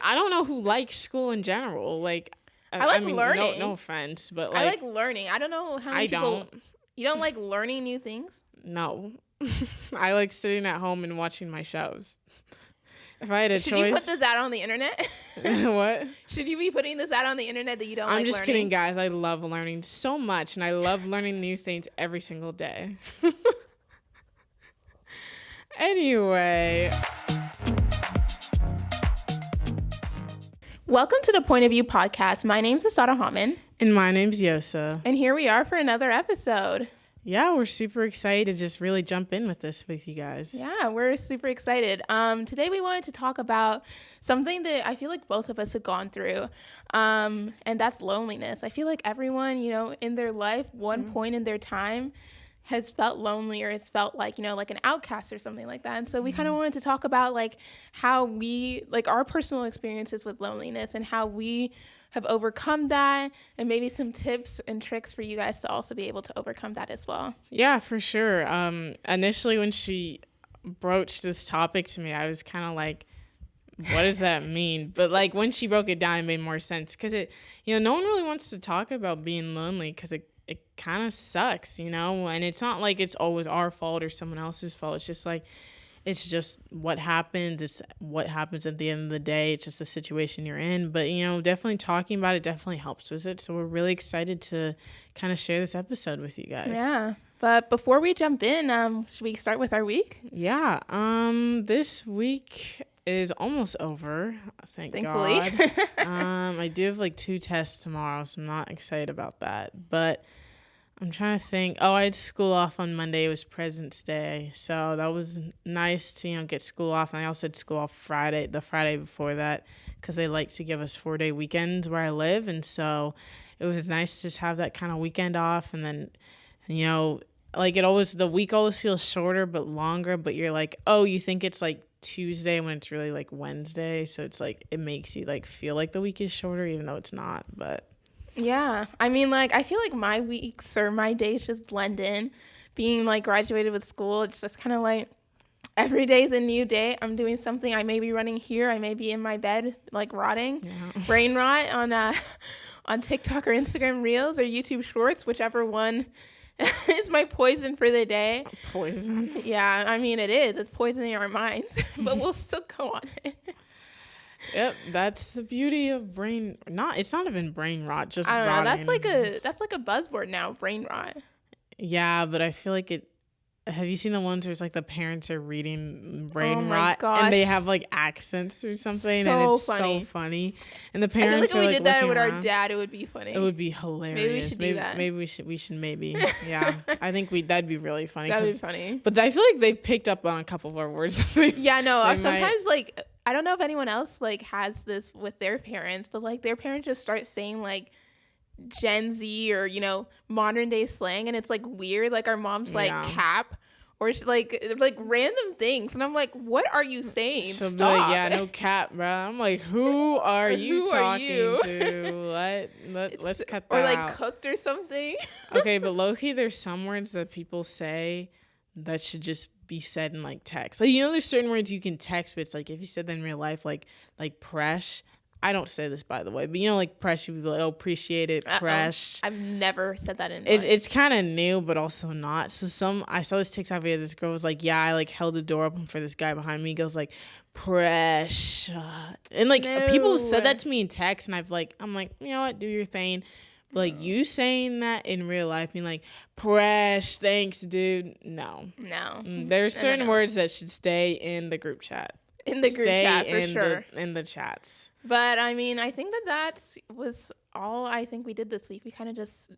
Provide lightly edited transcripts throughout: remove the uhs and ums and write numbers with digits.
I don't know who likes school in general. Like, I like mean, learning. No offense, but I like learning. I don't know how many people. Don't. You don't like learning new things? No. I like sitting at home and watching my shows. If I had a choice. Should you put this out on the internet? What? Should you be putting this out on the internet that you don't like learning? I'm just kidding, guys. I love learning so much, and I love learning new things every single day. Anyway. Welcome to the Point of View podcast. My name's Osatohamen. And my name's Uyiosa. And here we are for another episode. Yeah, we're super excited to just really jump in with this with you guys. Yeah, we're super excited. Today we wanted to talk about something that I feel like both of us have gone through, and that's loneliness. I feel like everyone, in their life, one point in their time, has felt lonely or has felt like, like an outcast or something like that. And so we kind of wanted to talk about like how we, like our personal experiences with loneliness and how we have overcome that, and maybe some tips and tricks for you guys to also be able to overcome that as well. Yeah, for sure. Initially when she broached this topic to me, I was kind of like, what does that mean? But like when she broke it down, it made more sense because no one really wants to talk about being lonely because it kind of sucks, and it's not like it's always our fault or someone else's fault. It's just like, it's just what happens. It's what happens at the end of the day. It's just the situation you're in. But, definitely talking about it definitely helps with it. So we're really excited to kind of share this episode with you guys. Yeah. But before we jump in, should we start with our week? Yeah. This week is almost over. Thankfully. God. I do have like 2 tests tomorrow, so I'm not excited about that. But I'm trying to think. Oh, I had school off on Monday. It was President's Day. So that was nice to, get school off. And I also had school off the Friday before that, because they like to give us 4-day weekends where I live. And so it was nice to just have that kind of weekend off. And then, like the week always feels shorter but longer. But you're like, oh, you think it's like Tuesday when it's really like Wednesday. So it's like, it makes you like feel like the week is shorter even though it's not. But yeah, I mean, like, I feel like my weeks or my days just blend in. Being, like, graduated with school, it's just kind of like every day's a new day. I'm doing something. I may be running here. I may be in my bed, like, rotting. Yeah. Brain rot on TikTok or Instagram Reels or YouTube Shorts, whichever one is my poison for the day. Poison? Yeah, I mean, it is. It's poisoning our minds, but we'll still go on it. Yep, that's the beauty of it's not even brain rot, just I don't rotting. know, that's like a buzzword now, brain rot. Yeah, but I feel like have you seen the ones where it's like the parents are reading brain rot gosh. and they have like accents or something, so and it's funny. so funny. And the parents I feel like are if we did that with around. our dad, it would be funny. It would be hilarious. Maybe we should we should maybe. Yeah. I think that'd be really funny. That'd be funny. But I feel like they've picked up on a couple of our words. Yeah, no, sometimes like I don't know if anyone else like has this with their parents, but like their parents just start saying like Gen Z or modern day slang, and it's like weird. Like our mom's like cap, or like random things, and I'm like, what are you saying? She'll Stop. be like, yeah, no cap, bro. I'm like, who are you talking to? Let's cut that out. Or like cooked or something. Okay, but low-key, there's some words that people say that should just be said in like text. Like, there's certain words you can text, but it's like if you said them in real life, like presh. I don't say this, by the way, but like presh, you'd be like, oh, appreciate it, presh. I've never said that in It's kind of new, but also not. So I saw this TikTok video. This girl was like, yeah, I like held the door open for this guy behind me. He goes like, presh. And like people said that to me in text, and I'm like, you know what, do your thing. But like you saying that in real life, being like, presh, thanks, dude. No. There's certain words that should stay in the group chat. In the group chat, for sure. In the chats. But, I mean, I think that was all I think we did this week. We kind of just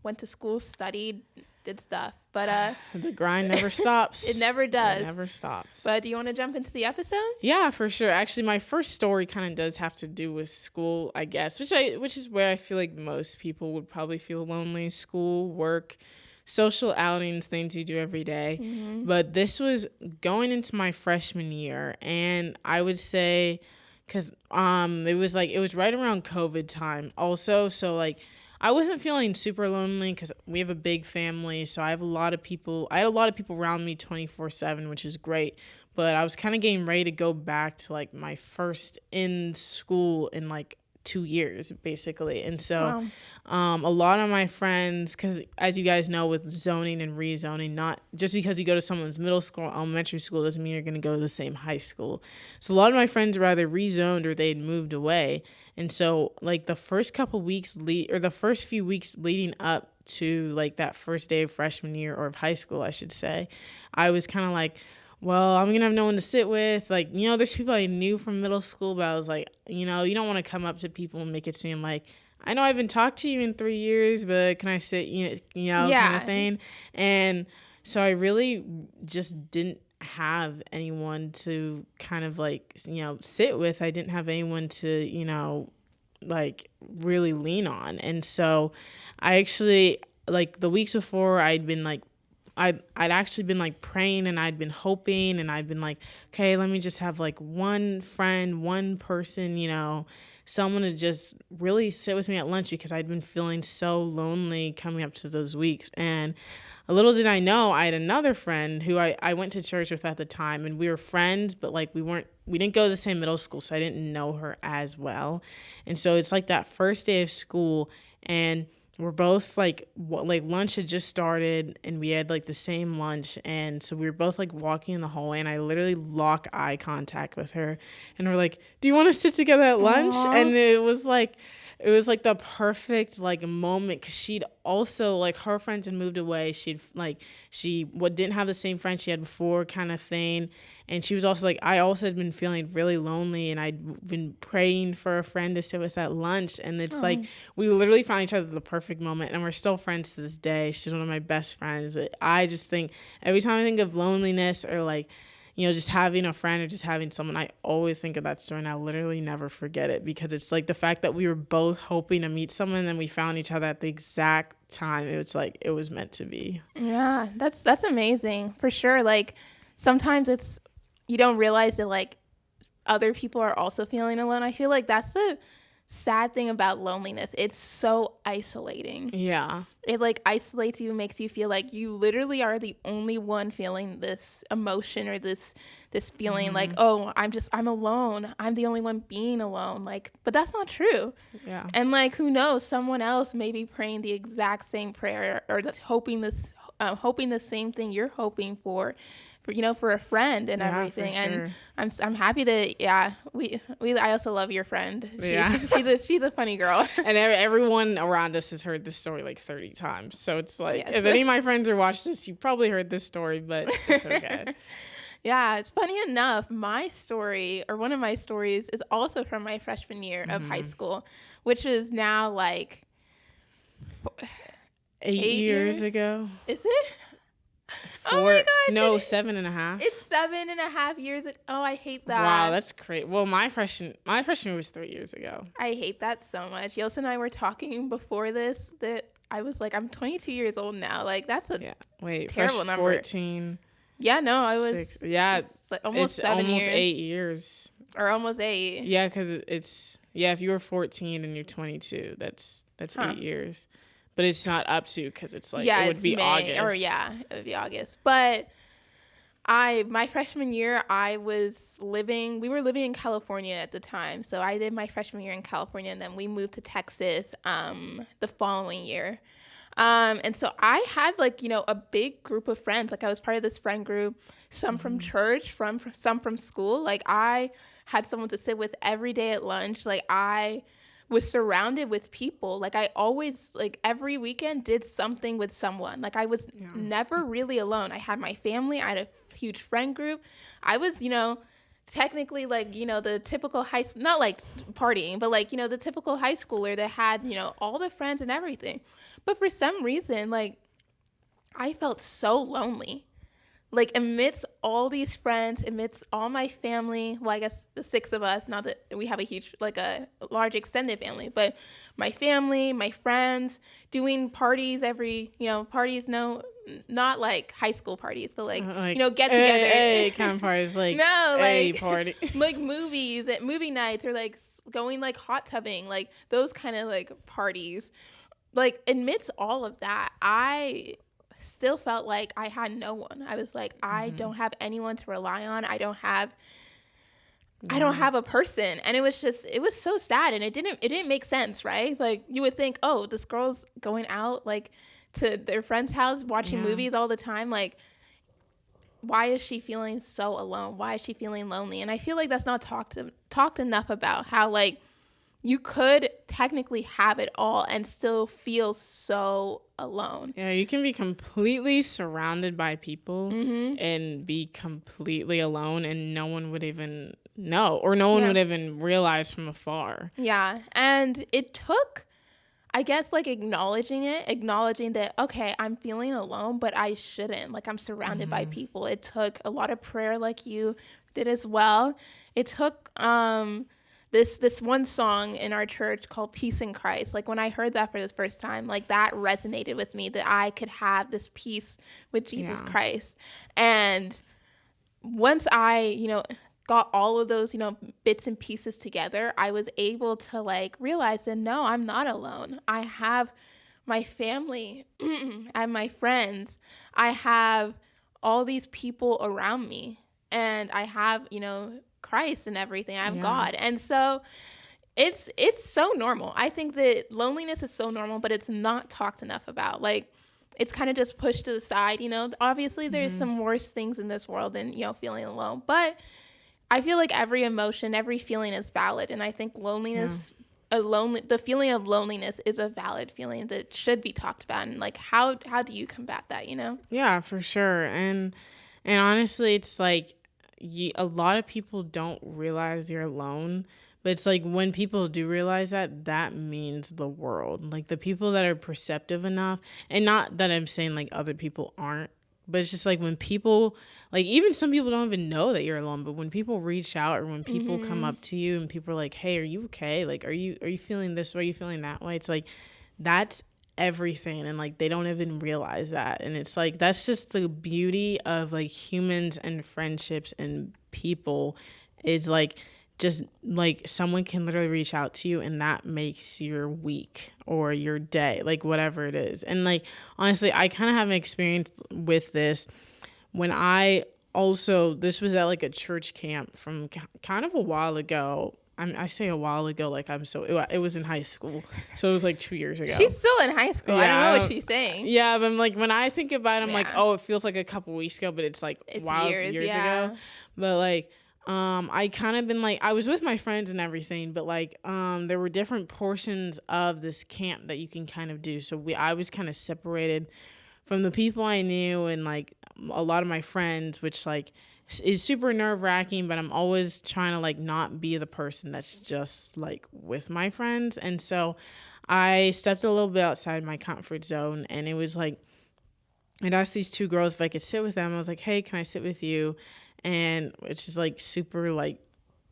went to school, studied, did stuff. But the grind never stops. It never does. It never stops. But do you want to jump into the episode? Yeah, for sure. Actually, my first story kind of does have to do with school, I guess, which is where I feel like most people would probably feel lonely. School, work, social outings, things you do every day. Mm-hmm. But this was going into my freshman year, and I would say, because it was right around COVID time also, so like I wasn't feeling super lonely because we have a big family, so I had a lot of people around me 24/7, which is great. but I was kind of getting ready to go back to like my first in school in like 2 years basically. And so a lot of my friends, because as you guys know, with zoning and rezoning, not just because you go to someone's middle school or elementary school doesn't mean you're going to go to the same high school. So a lot of my friends were either rezoned or they'd moved away. And so like the first couple weeks or the first few weeks leading up to like that first day of freshman year, or of high school I should say, I was kind of like, well, I'm going to have no one to sit with. Like, you know, there's people I knew from middle school, but I was like, you know, you don't want to come up to people and make it seem like, I know I haven't talked to you in 3 years, but can I sit, kind of thing. And so I really just didn't have anyone to kind of like, sit with. I didn't have anyone to, like really lean on. And so I actually, like the weeks before, I'd actually been like praying, and I'd been hoping, and I'd been like, okay, let me just have like one friend, one person, someone to just really sit with me at lunch, because I'd been feeling so lonely coming up to those weeks. And little did I know, I had another friend who I went to church with at the time, and we were friends, but like we didn't go to the same middle school, so I didn't know her as well. And so it's like that first day of school, and we're both like lunch had just started, and we had like the same lunch. And so we were both like walking in the hallway, and I literally lock eye contact with her, and we're like, do you want to sit together at lunch? Aww. And it was like the perfect like moment, because she'd also like, her friends had moved away. She didn't have the same friends she had before, kind of thing. And she was also like, I also had been feeling really lonely, and I'd been praying for a friend to sit with at lunch. And it's like, we literally found each other at the perfect moment, and we're still friends to this day. She's one of my best friends. I just think every time I think of loneliness, or like, just having a friend, or just having someone, I always think of that story, and I literally never forget it, because it's like the fact that we were both hoping to meet someone, and then we found each other at the exact time. It was like, it was meant to be. Yeah, that's amazing for sure. Like sometimes you don't realize that like other people are also feeling alone. I feel like that's the sad thing about loneliness. It's so isolating. Yeah. It like isolates you, makes you feel like you literally are the only one feeling this emotion, or this feeling like, oh, I'm alone. I'm the only one being alone. Like, but that's not true. Yeah. And like, who knows, someone else may be praying the exact same prayer, or that's hoping the same thing you're hoping for a friend and everything. Sure. And I'm happy to, I also love your friend. She's a funny girl. And everyone around us has heard this story like 30 times. So it's like, if any of my friends are watching this, you probably heard this story, but it's okay. Yeah, it's funny enough. My story, or one of my stories, is also from my freshman year of high school, which is now like 8 years ago. Is it? 4, oh my God. No, 7.5. It's 7.5 years ago. Oh, I hate that. Wow, that's great. Well, my freshman year was 3 years ago. I hate that so much. Yosa and I were talking before this that I was like, I'm 22 years old now. Like, that's a terrible number. 14. Yeah, no, I was 6. Yeah, it's like almost 7 years. 8 years. Or almost 8. Yeah, because if you were 14 and you're 22, that's 8 years. But it's not up to, because it's like, it would be May, August. It would be August. But my freshman year, we were living in California at the time. So I did my freshman year in California, and then we moved to Texas the following year. And so I had like, a big group of friends. Like I was part of this friend group, some from church, some from school. Like I had someone to sit with every day at lunch. Like I was surrounded with people. Like I always, like every weekend did something with someone. Like I was never really alone. I had my family. I had a huge friend group. I was, technically like, the typical not like partying, but like, the typical high schooler that had, all the friends and everything. But for some reason, like I felt so lonely. Like amidst all these friends, amidst all my family, well, I guess the 6 of us, not that we have a large extended family, but my family, my friends, doing parties parties, no, not like high school parties, but like get together. Kind of parties, like no, like party. Like movies at movie nights, or like going like hot tubbing, like those kind of like parties. Like amidst all of that, I still felt like I had no one. I was like, I don't have anyone to rely on. I don't have a person. And it was so sad, and it didn't make sense, right? Like, you would think, oh, this girl's going out like to their friend's house watching movies all the time, like, why is she feeling so alone? Why is she feeling lonely? And I feel like that's not talked enough about, how like you could technically have it all and still feel so alone. Yeah, you can be completely surrounded by people and be completely alone, and no one would even know, or no one would even realize from afar. Yeah, and it took, I guess, like acknowledging that, okay, I'm feeling alone, but I shouldn't. Like, I'm surrounded by people. It took a lot of prayer, like you did as well. It took this one song in our church called Peace in Christ. Like, when I heard that for the first time, like, that resonated with me, that I could have this peace with Jesus Christ. And once I, got all of those, bits and pieces together, I was able to like realize that no, I'm not alone. I have my family, I have my friends, I have all these people around me, and I have, Christ and everything. I have God. And so it's so normal. I think that loneliness is so normal, but it's not talked enough about. Like, it's kind of just pushed to the side, Obviously, there's some worse things in this world than, feeling alone. But I feel like every emotion, every feeling is valid. And I think loneliness, the feeling of loneliness is a valid feeling that should be talked about. And like, how do you combat that, Yeah, for sure. And honestly, it's like a lot of people don't realize you're alone. But it's like, when people do realize that means the world. Like, the people that are perceptive enough, and not that I'm saying like other people aren't, but it's just like, when people, like, even some people don't even know that you're alone, but when people reach out, or when people come up to you and people are like, hey, are you okay? Like, are you feeling this way? Are you feeling that way? It's like, that's everything. And like, they don't even realize that. And it's like, that's just the beauty of like humans and friendships and people, is like, just like, someone can literally reach out to you and that makes your week or your day, like whatever it is. And like, honestly, I kind of have an experience with this when this was at like a church camp from kind of a while ago. I say a while ago, like it was in high school. So it was like 2 years ago. She's still in high school. I don't know what she's saying. Yeah, but I'm like, when I think about it, I'm like, oh, it feels like a couple weeks ago, but it's like, wow, years ago. But like, I kind of been like, I was with my friends and everything, but like, there were different portions of this camp that you can kind of do. So I was kind of separated from the people I knew and like a lot of my friends, which like is super nerve wracking, but I'm always trying to like not be the person that's just like with my friends. And so I stepped a little bit outside my comfort zone, and it was like, I'd asked these two girls if I could sit with them. I was like, hey, can I sit with you? And which is like super like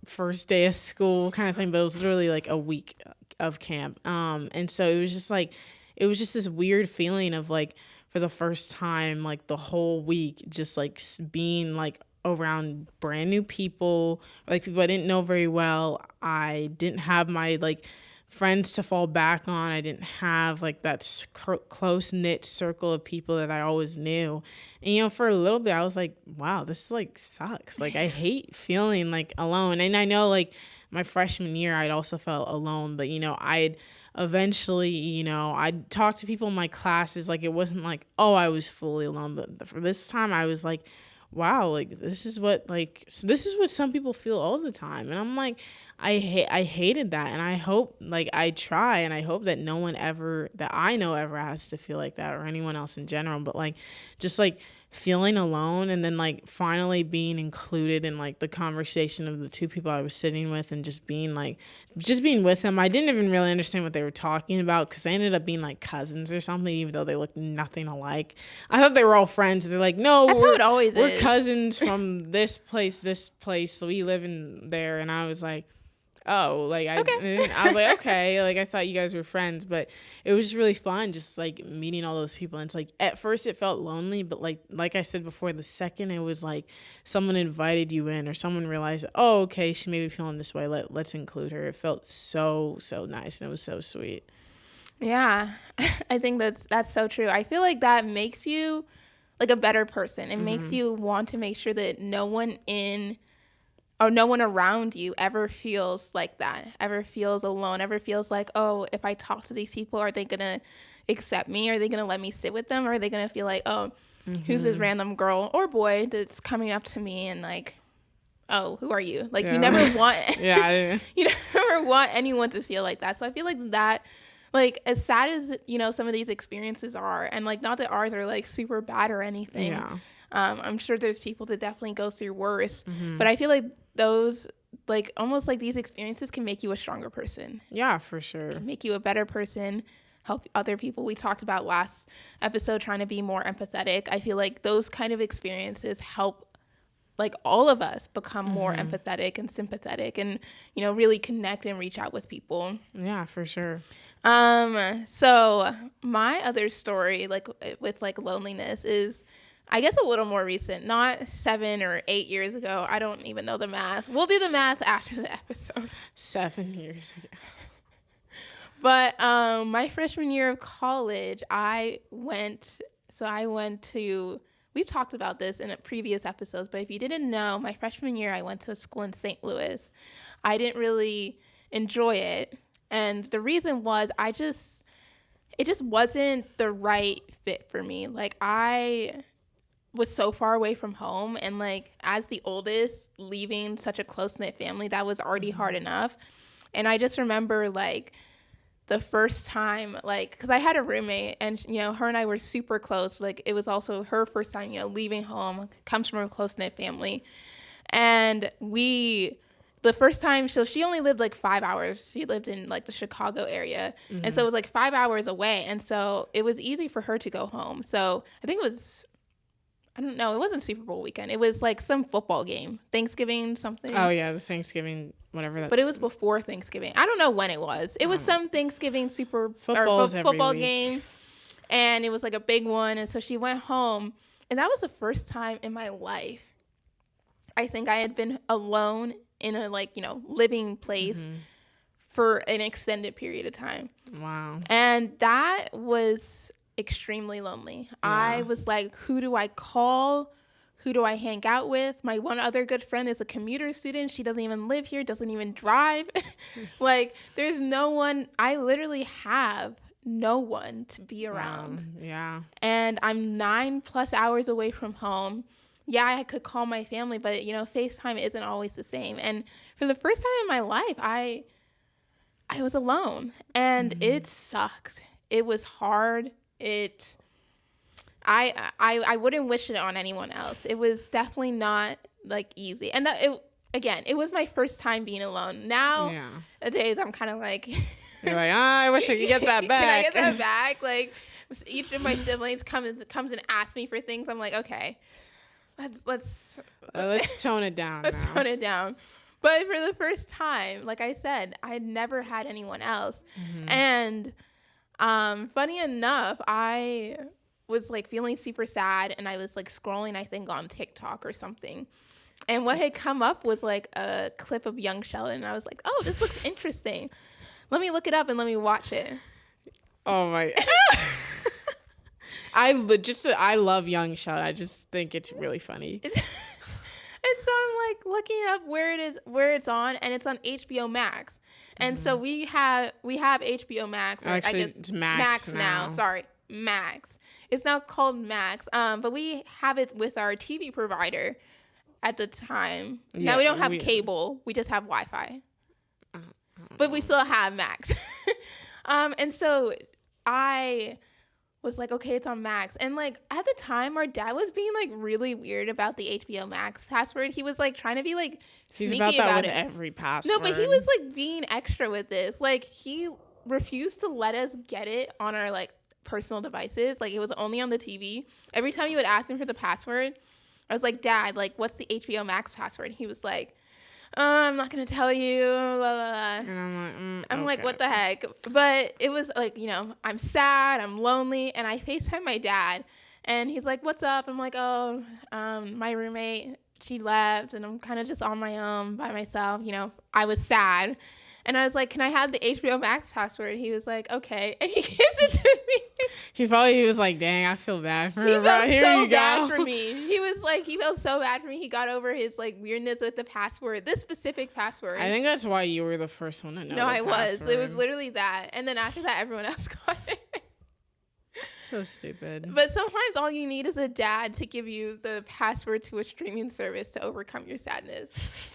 first day of school kind of thing, but it was literally like a week of camp. And so it was just this weird feeling of like, for the first time, like the whole week, just like being like around brand new people, like people I didn't know very well. I didn't have my like friends to fall back on. I didn't have like that close knit circle of people that I always knew. And, for a little bit, I was like, wow, this like sucks. Like, I hate feeling like alone. And I know like my freshman year, I'd also felt alone, but I'd eventually, I'd talk to people in my classes. Like, it wasn't like, oh, I was fully alone. But for this time, I was like, wow, like this is what some people feel all the time. And I'm like, I hated that. And I hope, like, I try, and I hope that no one ever that I know ever has to feel like that, or anyone else in general. But like, just like feeling alone, and then like finally being included in like the conversation of the two people I was sitting with, and just being with them. I didn't even really understand what they were talking about, because they ended up being like cousins or something, even though they looked nothing alike. I thought they were all friends. They're like, no, we're cousins from this place, so we live in there. And I was like, oh, like I was like, okay, like I thought you guys were friends. But it was just really fun, just like meeting all those people. And it's like, at first it felt lonely, but like I said before, the second it was like someone invited you in, or someone realized, oh, okay, she may be feeling this way, let's include her, it felt so nice, and it was so sweet. Yeah, I think that's so true. I feel like that makes you like a better person. It makes you want to make sure that no one around you ever feels like that, ever feels alone, ever feels like, oh, if I talk to these people, are they gonna accept me? Are they gonna let me sit with them? Or are they gonna feel like, oh, who's this random girl or boy that's coming up to me and like, oh, who are you? Like, you never want you never want anyone to feel like that. So I feel like that, like, as sad as, some of these experiences are, and like, not that ours are like super bad or anything. Yeah. I'm sure there's people that definitely go through worse, but I feel like those, like, almost like these experiences can make you a stronger person. Yeah, for sure. Can make you a better person, help other people. We talked about last episode trying to be more empathetic. I feel like those kind of experiences help like all of us become more empathetic and sympathetic and, really connect and reach out with people. Yeah, for sure. So my other story, like with like loneliness, is I guess a little more recent, not 7 or 8 years ago. I don't even know the math. We'll do the math after the episode. 7 years ago. But my freshman year of college, I went to, we've talked about this in previous episodes, but if you didn't know, my freshman year, I went to a school in St. Louis. I didn't really enjoy it. And the reason was it just wasn't the right fit for me. Like, I was so far away from home, and like, as the oldest, leaving such a close-knit family, that was already hard enough. And I just remember like the first time, like, because I had a roommate, and her and I were super close. Like, it was also her first time leaving home, comes from a close-knit family. And the first time, so she only lived like 5 hours. She lived in like the Chicago area. And so it was like 5 hours away. And so it was easy for her to go home. So I think it was, I don't know, it wasn't Super Bowl weekend. It was like some football game, Thanksgiving something. Oh, yeah, the Thanksgiving, whatever that. But it was before Thanksgiving. I don't know when it was. It was some Thanksgiving football game. And it was like a big one. And so she went home. And that was the first time in my life I think I had been alone in a living place for an extended period of time. Wow. And that was extremely lonely. Yeah. I was like, who do I call? Who do I hang out with? My one other good friend is a commuter student. She doesn't even live here, doesn't even drive. Like, there's no one. I literally have no one to be around. Wow. Yeah. And I'm 9+ hours away from home. Yeah, I could call my family, but, FaceTime isn't always the same. And for the first time in my life, I was alone, and it sucked. It was hard. I wouldn't wish it on anyone else. It was definitely not like easy. And it was my first time being alone. Nowadays, I'm kind of like, you're like, I wish I could get that back. Can I get that back? Like, each of my siblings comes and asks me for things. I'm like, okay, let's tone it down. Let's tone it down. But for the first time, like I said, I had never had anyone else. And funny enough, I was like feeling super sad, and I was like scrolling, I think, on TikTok or something. And what had come up was like a clip of Young Sheldon, and I was like, oh, this looks interesting. Let me look it up and let me watch it. Oh my. I love Young Sheldon. I just think it's really funny. And so I'm like looking up where it's on, and it's on HBO Max. And so we have HBO Max. Actually, I guess it's Max now. Sorry, Max. It's now called Max. But we have it with our TV provider at the time. Yeah, now we don't have cable. We just have Wi-Fi. But we still have Max. And so I was like, okay, it's on Max. And like at the time, our dad was being like really weird about the HBO Max password. He was like trying to be like sneaky about it. He's about that with every password. No, but he was like being extra with this. Like, he refused to let us get it on our like personal devices. Like, it was only on the TV. Every time you would ask him for the password, I was like, Dad, like, what's the HBO Max password? And he was like, I'm not going to tell you. Blah, blah, blah. And I'm like, what the heck? But it was like, I'm sad, I'm lonely. And I FaceTime my dad, and he's like, what's up? I'm like, oh, my roommate, she left, and I'm kind of just on my own by myself. I was sad. And I was like, can I have the HBO Max password? He was like, okay. And he gives it to me. He was like, dang, I feel bad for her. He felt Here so you go. bad for me. He was like, he felt so bad for me. He got over his like weirdness with the password, this specific password. I think that's why you were the first one to know. No, the I password. was. It was literally that. And then after that, everyone else got it. So stupid. But sometimes all you need is a dad to give you the password to a streaming service to overcome your sadness.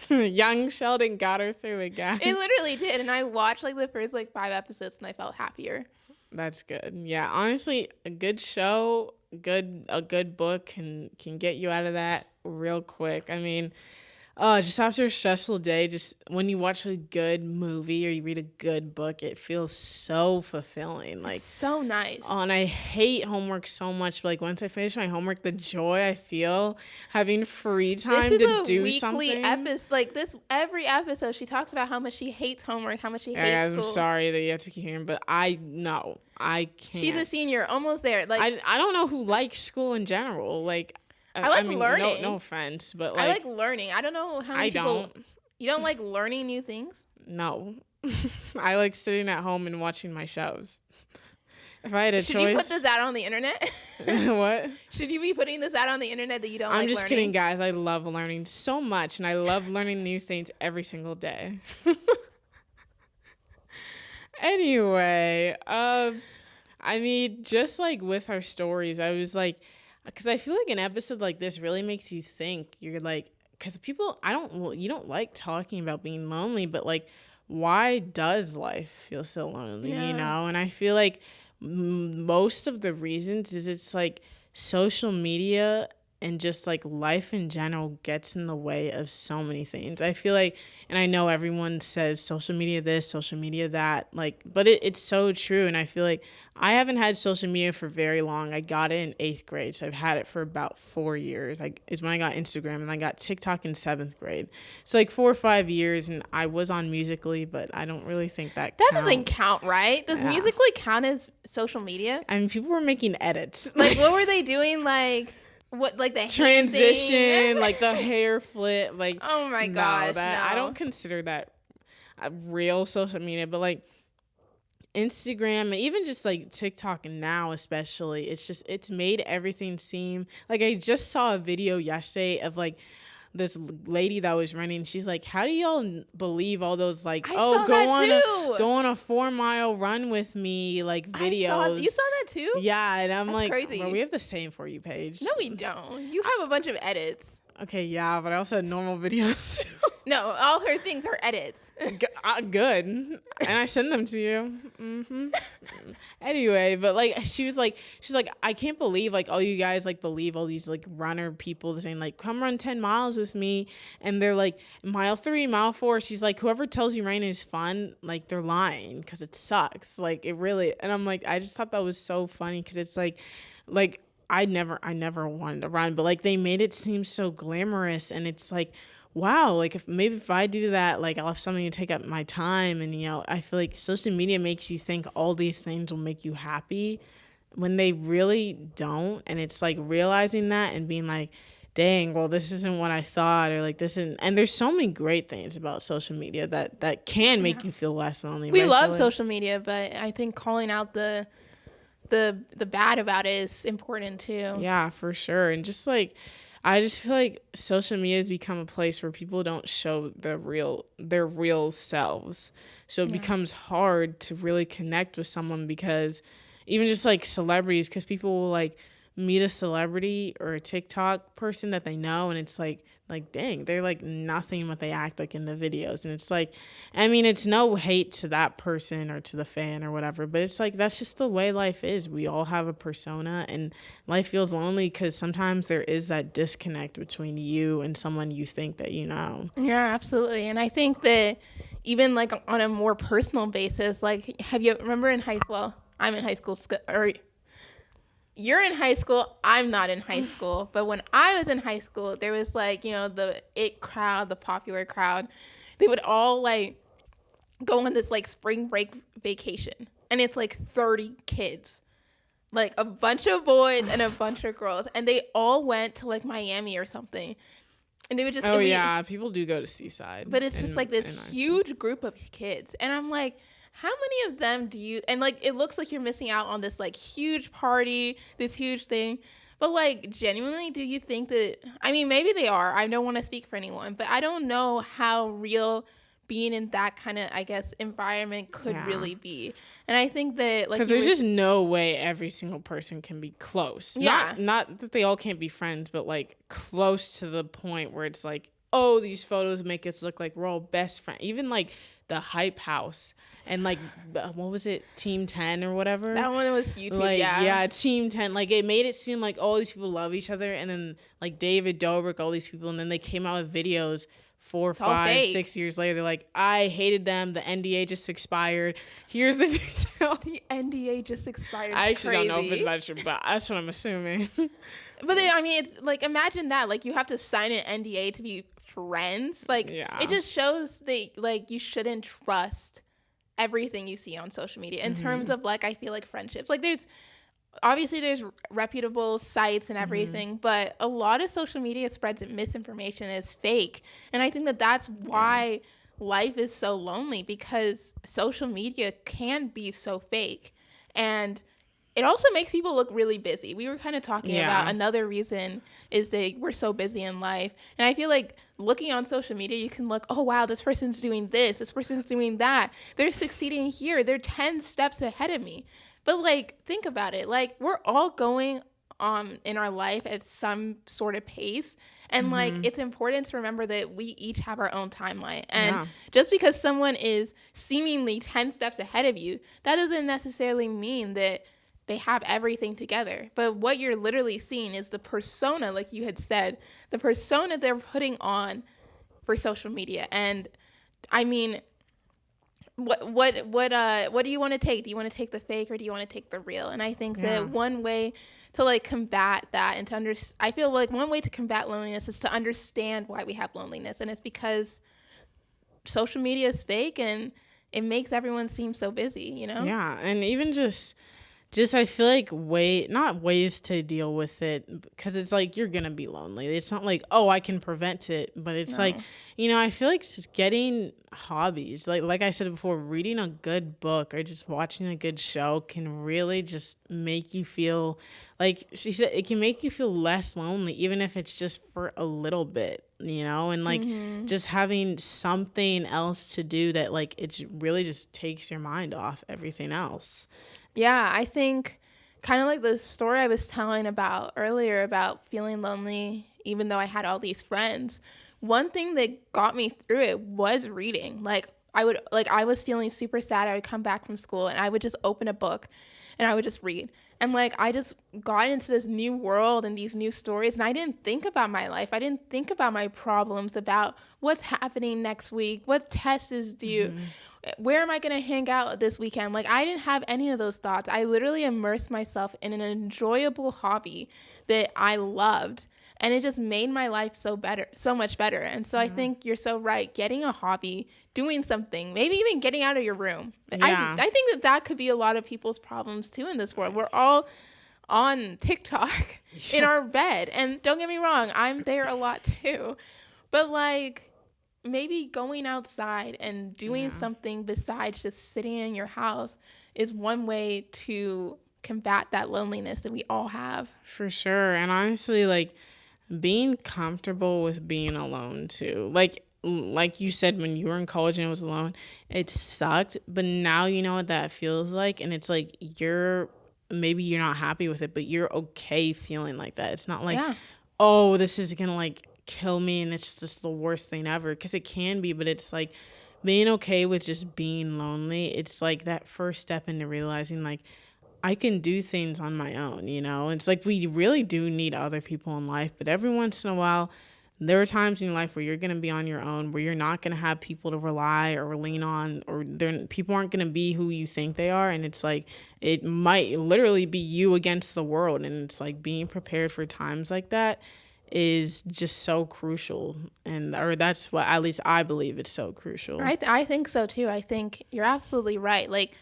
Young Sheldon got her through again. It literally did. And I watched like the first like 5 episodes and I felt happier. That's good. Yeah, honestly, a good show, a good book can get you out of that real quick. I mean, just after a stressful day, just when you watch a good movie or you read a good book, it feels so fulfilling. Like, it's so nice. Oh, and I hate homework so much. But like once I finish my homework, the joy I feel having free time to do something. Like this, every episode she talks about how much she hates homework, how much she hates school. I'm sorry that you have to keep hearing, but I can't. She's a senior, almost there. Like I don't know who likes school in general. Like. I mean, learning. No offense, but like I like learning. I don't know how many people. Don't. You don't like learning new things? No, I like sitting at home and watching my shows. If I had a choice, should you put this out on the internet? What? Should you be putting this out on the internet that you don't? I'm just kidding, guys. I love learning so much, and I love learning new things every single day. Anyway, I mean, just like with our stories, I was like. Because I feel like an episode like this really makes you think. You're like, because you don't like talking about being lonely, but like, why does life feel so lonely, you know? And I feel like most of the reasons is it's like social media and just like life in general gets in the way of so many things. I feel like, and I know everyone says social media this, social media that, like, but it's so true. And I feel like I haven't had social media for very long. I got it in 8th grade, so I've had it for about 4 years. Is when I got Instagram, and I got TikTok in 7th grade. So like 4 or 5 years, and I was on Musical.ly, but I don't really think that counts. Doesn't count, right? Does Musical.ly count as social media? I mean, people were making edits. Like, what were they doing? Like. What, like the transition, like the hair flip, like oh my gosh, no. I don't consider that real social media, but like Instagram and even just like TikTok now especially, it's made everything seem like I just saw a video yesterday of like this lady that was running. She's like, how do y'all believe all those like go on a 4-mile run with me like videos? You saw that too? Yeah, and I'm That's like, crazy. Well, we have the same For You page. No, we don't. You have a bunch of edits. Okay, yeah, but I also had normal videos too. No, all her things are edits. Good. And I send them to you. Mm-hmm. Anyway, but like she's like, I can't believe like all you guys like believe all these like runner people saying like, come run 10 miles with me. And they're like, mile 3, mile 4. She's like, whoever tells you running is fun, like they're lying because it sucks. Like it really, and I'm like, I just thought that was so funny because it's like I never wanted to run, but like they made it seem so glamorous, and it's like, wow, like if I do that, like I'll have something to take up my time. And you know, I feel like social media makes you think all these things will make you happy when they really don't. And it's like realizing that and being like, dang, well, this isn't what I thought, or like this isn't. And there's so many great things about social media that can make you feel less lonely. We love social media, but I think calling out the bad about it is important too. Yeah, for sure. And just like, I just feel like social media has become a place where people don't show their real selves. So it becomes hard to really connect with someone, because even just like celebrities, because people will like meet a celebrity or a TikTok person that they know, and it's like dang, they're like nothing what they act like in the videos. And it's like, I mean, it's no hate to that person or to the fan or whatever, but it's like that's just the way life is. We all have a persona, and life feels lonely because sometimes there is that disconnect between you and someone you think that you know. Yeah, absolutely. And I think that even like on a more personal basis, like remember in high school, well, I'm in high school, or you're in high school, I'm not in high school. But when I was in high school, there was like, you know, the it crowd, the popular crowd. They would all like go on this like spring break vacation. And it's like 30 kids, like a bunch of boys and a bunch of girls. And they all went to like Miami or something. And they would just... Oh, yeah. People do go to Seaside. But it's just like this huge group of kids. And I'm like, how many of them do you... And like, it looks like you're missing out on this like huge party, this huge thing. But like, genuinely, do you think that... I mean, maybe they are. I don't want to speak for anyone. But I don't know how real being in that kind of, I guess, environment could really be. And I think that, like, because there's just no way every single person can be close. Yeah. Not that they all can't be friends, but like close to the point where it's like, oh, these photos make us look like we're all best friends. Even like the Hype House and like, what was it, Team 10 or whatever? That one was YouTube, like, yeah, Team 10. Like, it made it seem like all these people love each other, and then like David Dobrik, all these people, and then they came out with videos 4, 5, 6 years later. They're like, I hated them. The NDA just expired. Here's the detail. The NDA just expired. I actually don't know if it's that true, but that's what I'm assuming. But I mean, it's like, imagine that. Like, you have to sign an NDA to be friends. Like, it just shows that, like, you shouldn't trust everything you see on social media in terms of, like, I feel like friendships. Like, there's reputable sites and everything, but a lot of social media spreads misinformation is fake. And I think that that's why life is so lonely, because social media can be so fake. And it also makes people look really busy. We were kind of talking about another reason is that we're so busy in life. And I feel like looking on social media, you can look, oh, wow, this person's doing this person's doing that. They're succeeding here. They're 10 steps ahead of me. But, like, think about it. Like, we're all going in our life at some sort of pace. And, like, it's important to remember that we each have our own timeline. And just because someone is seemingly 10 steps ahead of you, that doesn't necessarily mean that they have everything together. But what you're literally seeing is the persona, like you had said, the persona they're putting on for social media. And, I mean... What do you want to take? Do you want to take the fake, or do you want to take the real? And I think that one way to like combat that and to I feel like one way to combat loneliness is to understand why we have loneliness, and it's because social media is fake and it makes everyone seem so busy, you know? Yeah, and even just I feel like not ways to deal with it, because it's like you're gonna be lonely. It's not like, oh, I can prevent it, but it's like, you know, I feel like just getting hobbies, like I said before, reading a good book or just watching a good show can really just make you feel, like she said, it can make you feel less lonely, even if it's just for a little bit, you know, and like just having something else to do that like it really just takes your mind off everything else. Yeah, I think kind of like the story I was telling about earlier about feeling lonely, even though I had all these friends. One thing that got me through it was reading. I was feeling super sad. I would come back from school and I would just open a book and I would just read. And like, I just got into this new world and these new stories, and I didn't think about my life. I didn't think about my problems, about what's happening next week, what test is due, where am I going to hang out this weekend? Like, I didn't have any of those thoughts. I literally immersed myself in an enjoyable hobby that I loved. And it just made my life so much better. And so I think you're so right. Getting a hobby, doing something, maybe even getting out of your room. Yeah. I think that could be a lot of people's problems too in this world. We're all on TikTok in our bed. And don't get me wrong, I'm there a lot too. But like, maybe going outside and doing something besides just sitting in your house is one way to combat that loneliness that we all have. For sure. And honestly, like, being comfortable with being alone too. Like you said, when you were in college and it was alone, it sucked. But now you know what that feels like. And it's like maybe you're not happy with it, but you're okay feeling like that. It's not like, oh, this is going to like kill me and it's just the worst thing ever. Because it can be, but it's like being okay with just being lonely. It's like that first step into realizing like, I can do things on my own, you know? It's like we really do need other people in life, but every once in a while, there are times in your life where you're going to be on your own, where you're not going to have people to rely or lean on, or people aren't going to be who you think they are, and it's like it might literally be you against the world, and it's like being prepared for times like that is just so crucial, or that's what at least I believe it's so crucial. I think so too. I think you're absolutely right. Like,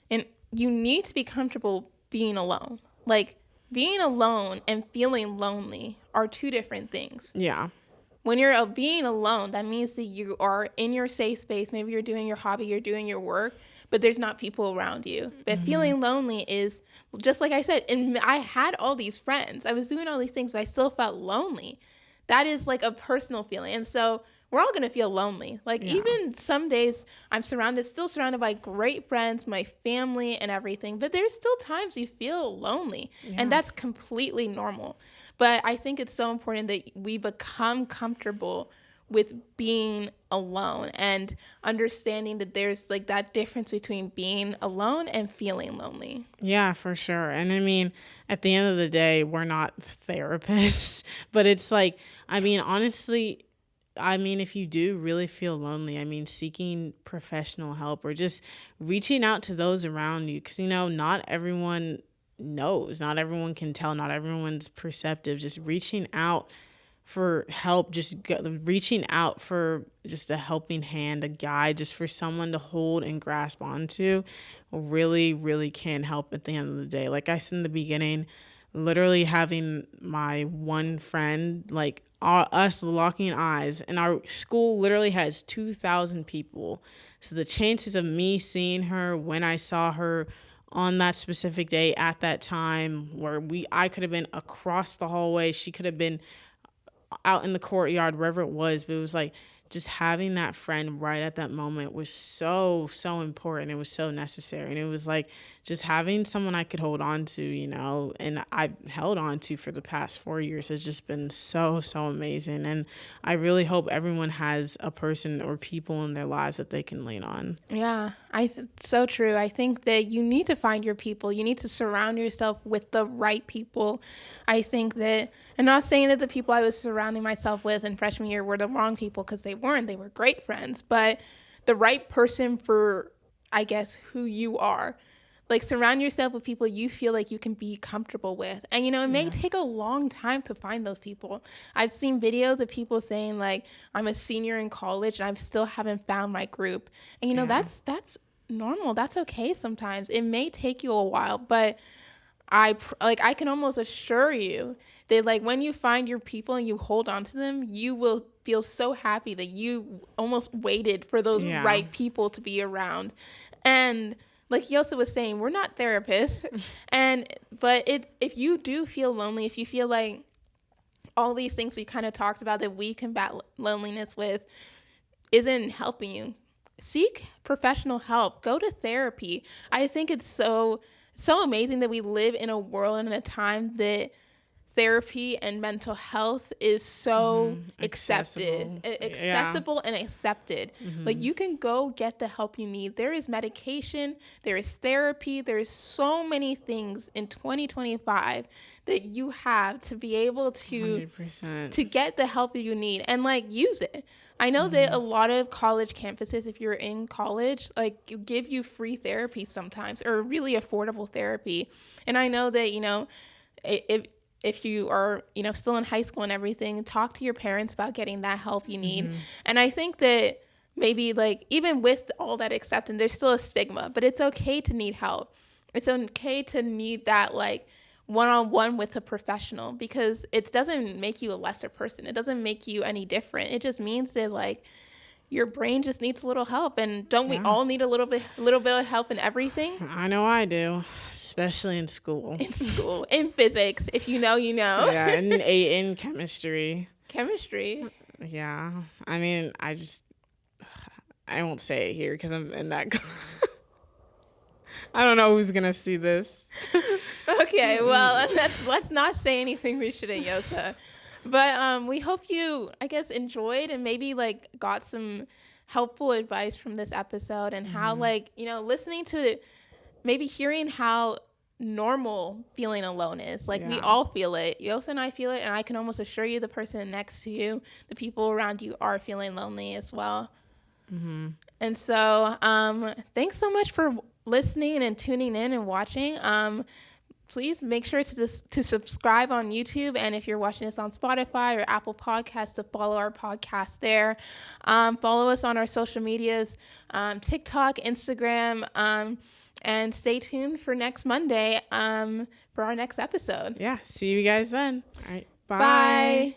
and you need to be comfortable being alone. Like, being alone and feeling lonely are two different things. Yeah. when you're being alone, that means that you are in your safe space. Maybe you're doing your hobby, you're doing your work, but there's not people around you. But feeling lonely is just like I said, and I had all these friends. I was doing all these things, but I still felt lonely. That is like a personal feeling. And so we're all going to feel lonely. Like even some days I'm still surrounded by great friends, my family and everything, but there's still times you feel lonely and that's completely normal. But I think it's so important that we become comfortable with being alone and understanding that there's like that difference between being alone and feeling lonely. Yeah, for sure. And I mean, at the end of the day, we're not therapists, but it's like, I mean, honestly, I mean, if you do really feel lonely, I mean, seeking professional help or just reaching out to those around you, because, you know, not everyone knows, not everyone can tell, not everyone's perceptive. Just reaching out for help, reaching out for just a helping hand, a guide, just for someone to hold and grasp onto really, really can help at the end of the day. Like I said in the beginning, literally having my one friend, like us locking eyes, and our school literally has 2,000 people. So the chances of me seeing her when I saw her on that specific day at that time, where I could have been across the hallway, she could have been out in the courtyard, wherever it was, but it was like just having that friend right at that moment was so important. It was so necessary. And it was like just having someone I could hold on to, you know, and I've held on to for the past 4 years has just been so amazing. And I really hope everyone has a person or people in their lives that they can lean on. Yeah, so true. I think that you need to find your people. You need to surround yourself with the right people. I think that, I'm not saying that the people I was surrounding myself with in freshman year were the wrong people, because they weren't. They were great friends, but the right person for, I guess, who you are. Like, surround yourself with people you feel like you can be comfortable with. And, you know, it may take a long time to find those people. I've seen videos of people saying, like, I'm a senior in college and I still haven't found my group. And, you know, that's normal. That's okay sometimes. It may take you a while, but I can almost assure you that, like, when you find your people and you hold on to them, you will feel so happy that you almost waited for those right people to be around. And like Uyiosa was saying, we're not therapists, but it's, if you do feel lonely, if you feel like all these things we kind of talked about that we combat loneliness with isn't helping you, seek professional help. Go to therapy. I think it's so amazing that we live in a world and a time that therapy and mental health is so accessible and accepted. Like, you can go get the help you need. There is medication, there is therapy, there is so many things in 2025 that you have to be able to 100%. to get the help that you need and, like, use it. I know that a lot of college campuses, if you're in college, like, give you free therapy sometimes, or really affordable therapy. And I know that, you know, if you are, you know, still in high school and everything, talk to your parents about getting that help you need. And I think that maybe, like, even with all that acceptance, there's still a stigma, but it's okay to need help. It's okay to need that, like, one-on-one with a professional, because it doesn't make you a lesser person. It doesn't make you any different. It just means that, like, your brain just needs a little help. And don't we all need a little bit of help in everything? I know I do, especially in school. In physics, if you know, you know. Yeah, and in chemistry. Yeah. I mean, I won't say it here because I'm in that. I don't know who's gonna see this. Okay, well, let's not say anything we shouldn't, Uyiosa. But we hope you, I guess, enjoyed and maybe, like, got some helpful advice from this episode, and how, like, you know, listening to, maybe hearing how normal feeling alone is. Like, we all feel it. Uyiosa and I feel it, and I can almost assure you the person next to you, the people around you, are feeling lonely as well. And so thanks so much for listening and tuning in and watching. Please make sure to subscribe on YouTube, and if you're watching this on Spotify or Apple Podcasts, to follow our podcast there. Follow us on our social medias, TikTok, Instagram, and stay tuned for next Monday for our next episode. Yeah, see you guys then. All right, bye. Bye.